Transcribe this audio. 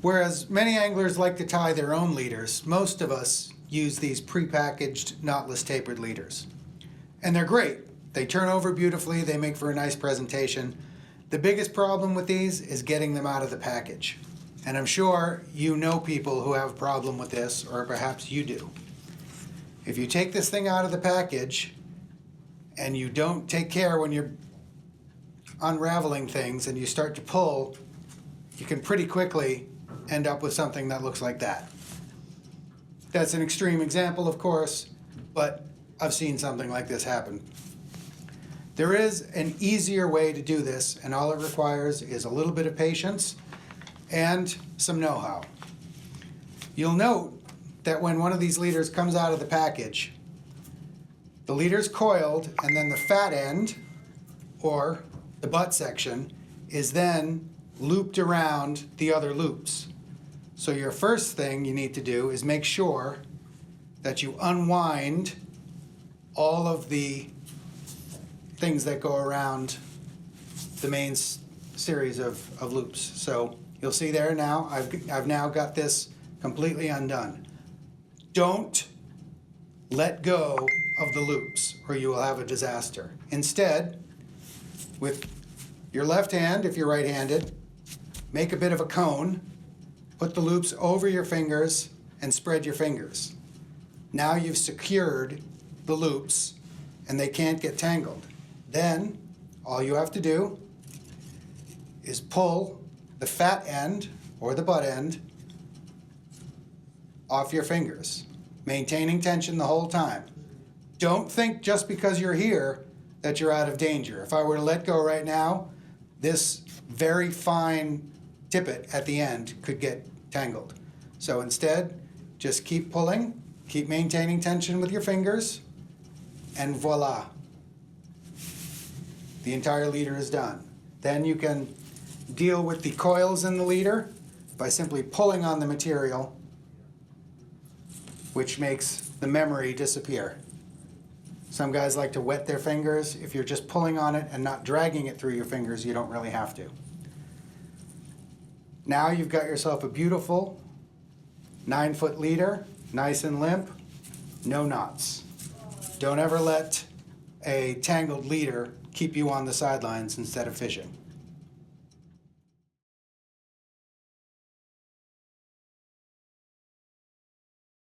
Whereas many anglers like to tie their own leaders, most of us use these prepackaged knotless tapered leaders. And they're great. They turn over beautifully, they make for a nice presentation. The biggest problem with these is getting them out of the package. And I'm sure you know people who have a problem with this, or perhaps you do. If you take this thing out of the package and you don't take care when you're unraveling things and you start to pull, you can pretty quickly end up with something that looks like that. That's an extreme example, of course, but I've seen something like this happen. There is an easier way to do this, and all it requires is a little bit of patience and some know-how. You'll note that when one of these leaders comes out of the package, the leader's coiled, and then the fat end, or the butt section, is then looped around the other loops. So your first thing you need to do is make sure that you unwind all of the things that go around the main series of loops. So you'll see there now, I've now got this completely undone. Don't let go of the loops or you will have a disaster. Instead, with your left hand, if you're right-handed, make a bit of a cone, put the loops over your fingers, and spread your fingers. Now you've secured the loops and they can't get tangled. Then all you have to do is pull the fat end or the butt end off your fingers, maintaining tension the whole time. Don't think just because you're here that you're out of danger. If I were to let go right now, this very fine tippet at the end could get tangled. So instead, just keep pulling, keep maintaining tension with your fingers, and voila. The entire leader is done. Then you can deal with the coils in the leader by simply pulling on the material, which makes the memory disappear. Some guys like to wet their fingers. If you're just pulling on it and not dragging it through your fingers, you don't really have to. Now you've got yourself a beautiful 9-foot leader, nice and limp, no knots. Don't ever let a tangled leader keep you on the sidelines instead of fishing.